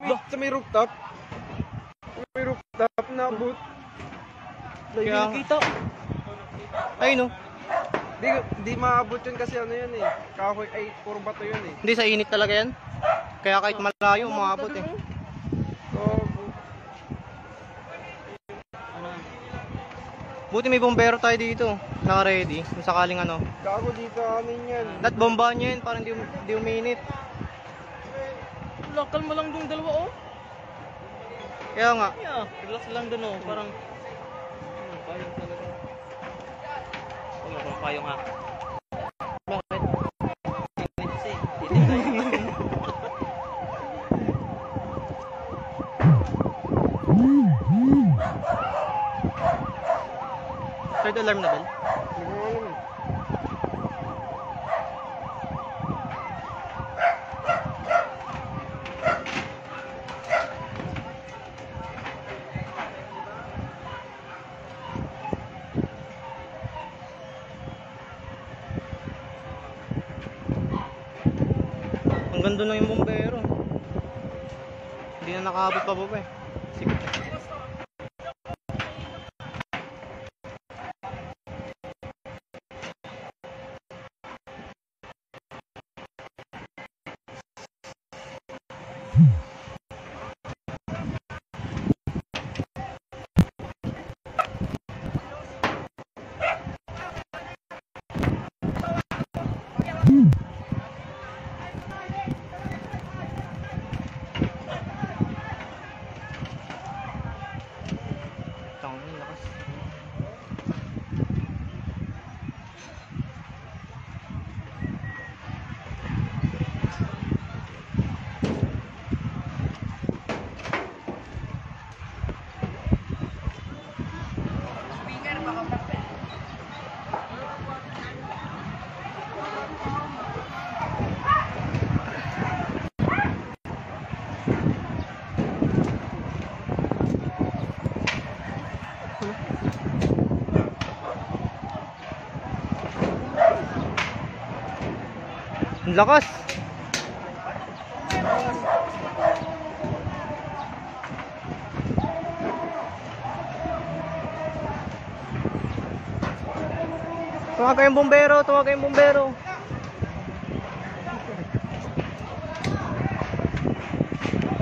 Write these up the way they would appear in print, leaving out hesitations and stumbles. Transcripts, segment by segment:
Sa may rooftop. May rooftop na abot. Kaya kita. Ay no. Di maabot yun kasi ano yun eh. Kahoy, ay puro bato yun eh. Hindi, sa init talaga yan. Kaya kahit malayo, umabot eh. Buti may bombero tayo dito. Naka-ready. Kung sakaling ano. Gago dito amin yan. Lahat bomba niya yun, parang di uminit. Lakal mo lang dong dalawa oh. Kaya nga. Yeah, relax lang dun oh. Parang payong talaga. Huwag mo kung payong ha. Bakit? Init kasi. Third alarm na bell? Hindi ko alam eh. Hanggang doon lang yung bombero. Hindi na nakaabot pa ba eh. Sige. Tangin, lakas. Ang lakas. Tumaga yung bombero, tumaga yung bombero.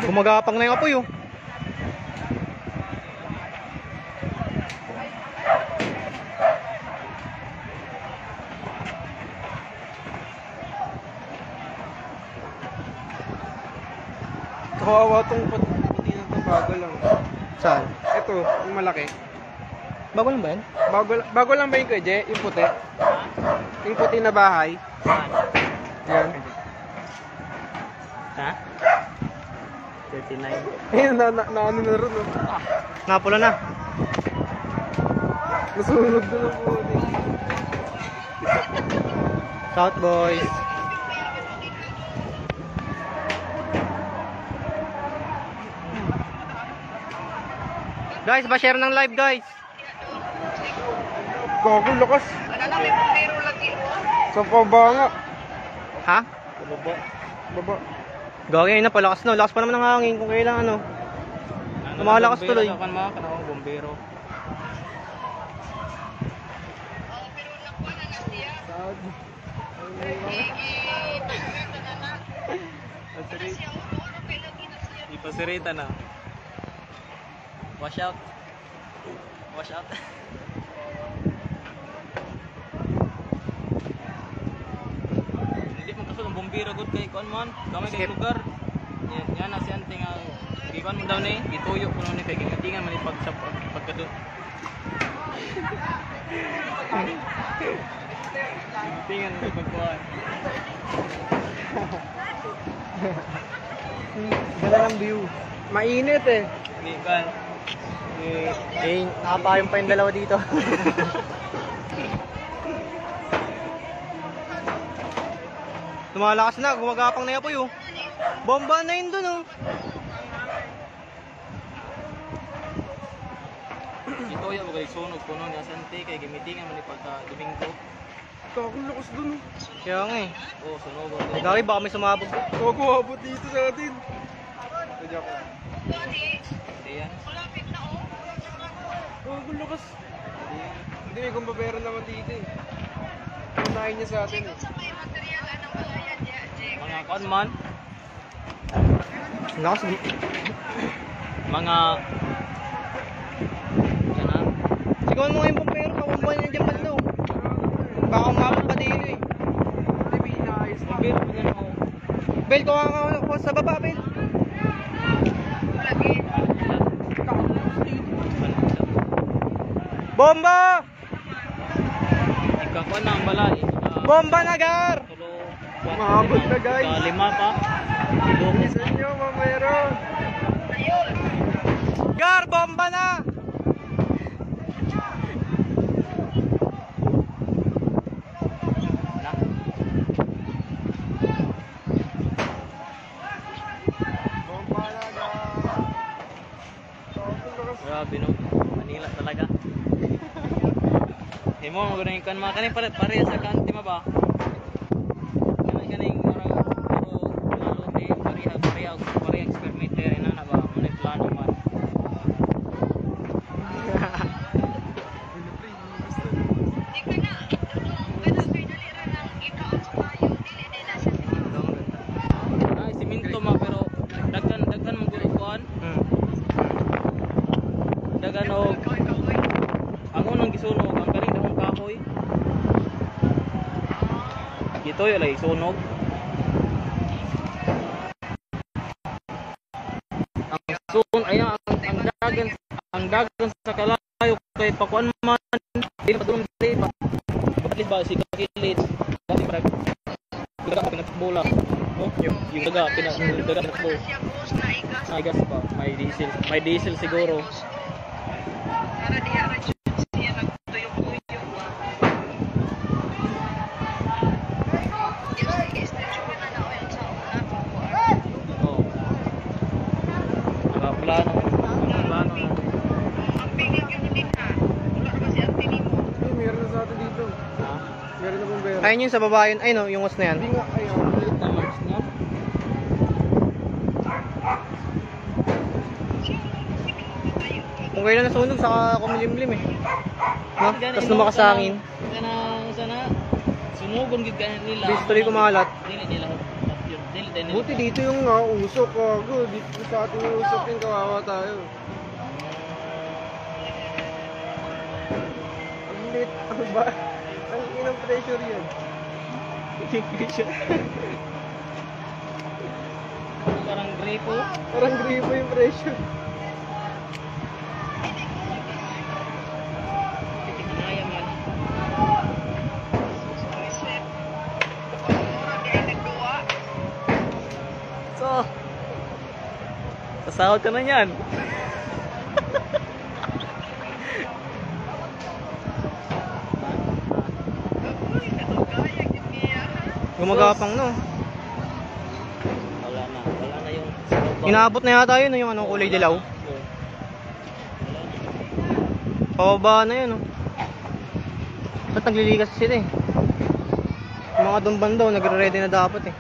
Gumagapang na yung apoy oh. Kawawa tong puti na to, bago lang. Saan? Ito, yung malaki. Bago lang ba yan? Bago lang ba yung kaya, yung puti? Yung puti na bahay. Yan. Ha? 39. Ayun, na ano na rin. Oh. Napula na. Nasunog na ng puti. South boys. Guys, ba-share ng live guys. Gago, lakas. Sa paba nga. Ha? Baba. Gawin na palakas no. Lakas pa naman ng hangin kung kailangan ano. Lumalakas tuloy. Kan mga kanang bombero. Ipasirita na. Wash out. Wash out. Hindi man kaso ng bombero good kay kuan man. Gamay kay lugar. Yan na siya ting gikan mo daw ni gituyo kuno ni kay gitingan man pag sa pagkado. Gitingan mo pagkuan. Gala ng view. Mainit eh. Gikan. Nakapayong pa yung dalawa dito. Lumalakas na, gumagapang na yung apoy oh. Bomba na yun dun oh. Gituyo mo kay sunog kuno ni asante kay gimitingan man pagka Domingo. Gago, lakas dun. Kaya nga eh. Oh, sunog. Gawin baka may sumabog. Gago, abot dito sa atin. Joke lang. Hindi yan. Oh, gulo kas. Hindi, may kumbabero naman dito eh. Unahin niya sa atin eh. Mga kuan man. Lakas. Mga... Yan na. Sigawan mo nga yung bumbero, kakumbahan niya dyan banda. Baka umabot pa dito eh. Hindi, may inaayos na. Bumbero pa yan ako. Bel, kuha ka sa baba, Bel. Bomba! Ikaw na ang balay. Bomba na, Gar! Mahabot na, guys. Lima pa. Isa nyo, mamero. Gar, bomba na! Bomba na, Grabe no. Manila talaga. Himo mo ganun kan mga kaning pare sa kanti ma ba? Kaning pero maluti pareha experimenter na ba mo plano man. Ay siminto ma pero daghan mo guro kuan. Dagan og ang unang gisunog ang kaning dahong kahoy. Gito yung lay sunog. Ang dagan sa kalayo kay pakuan man dili pa dun dili pa. At ba si kakilid dati para pinagbola. Oh, yung daga pinagbola. Ay gas pa, may diesel siguro. Para diya ra siya nagtuyo-tuyo. Yes, extension na oil sa una po. Oh. Nakaplano. Ang pingin yung din ha. Wala na kasi ang tinimo. Ay, meron na sa atin dito. Ha? Meron na bumbero. Ayun yun sa baba yun. Ay no, yung was na yan. Hindi nga, ayaw. Ulit na March no? Kung kayo na nasunog, saka kumilimlim eh. No? Tapos lumakas sa akin. Sana sunugon gid kanila nila. Bis tuloy kumalat. Dili nila. Dili nila. Buti dito yung usok, kago. Dito sa atin yung usok yung kawawa tayo. Ang lit. Ang ba? Ang inang pressure yan. Parang gripo. Parang gripo yung pressure. Kinaya man. So, sasahod ka na yan. Gumagapang no. Wala na yung Inaabot na yata yun, no, yung ano, kulay dilaw. Pababa na yun, no. Ba't nagliligas sila eh? Yung mga dumban daw, nagre-ready na dapat eh.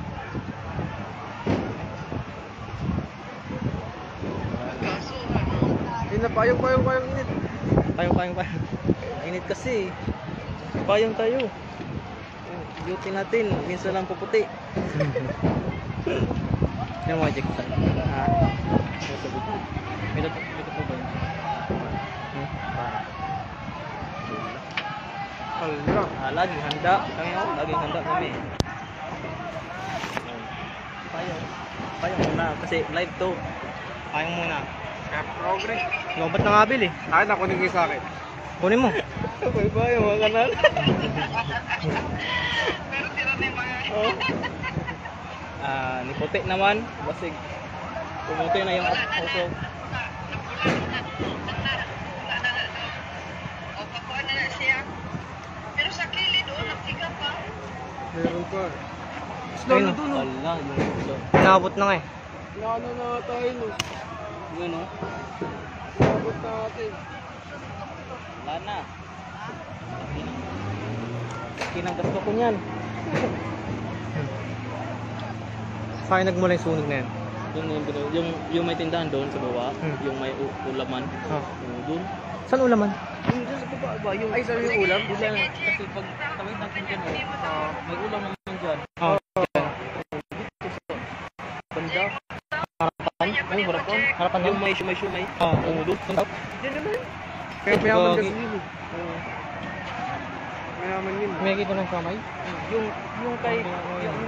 Yun na, payong init. Payong. init kasi. Payong tayo. Beauty natin, minsan lang puputi. Yung mga jack sa. Ah. May po ba yun? Hala. Laging handa. Laging handa kami. Payong muna kasi live to. Payong muna. Kaya progress. Lobat na nga bil eh. Akin, nakunin ko yung sa akin. Kunin mo. Bye-bye, mga kanal. Pero tira na yung mga... Niputi naman. Basig. Pumuti na yung usok. O, pakuha na na siya. Pero sa kilid, nagtiga pa. Meron pa. Slow Ayun, na doon, no? Wala, yung usok. Inaabot na nga eh. Lano na tayo, no? Yun o. Sabot natin. Wala na. Kinanggasto ko niyan. Saan nagmula yung sunog na yan? Yung may tindahan doon sa baba, Hmm. yung may ulaman. Oh. Doon. Saan ulaman? Yung doon sa baba ba? Yung, Ay, saan yung ulam? Diba, kasi pag tawid natin dyan, may ulam naman dyan. Oh. Banda. Harapan? Ay, harapan. Harapan Yung doon? may shumay. Oh. Doon. Yan naman. Kaya mayaman Gagi. kasi yun eh. Mayaman yun. May kita ng kamay? Yung kay, yung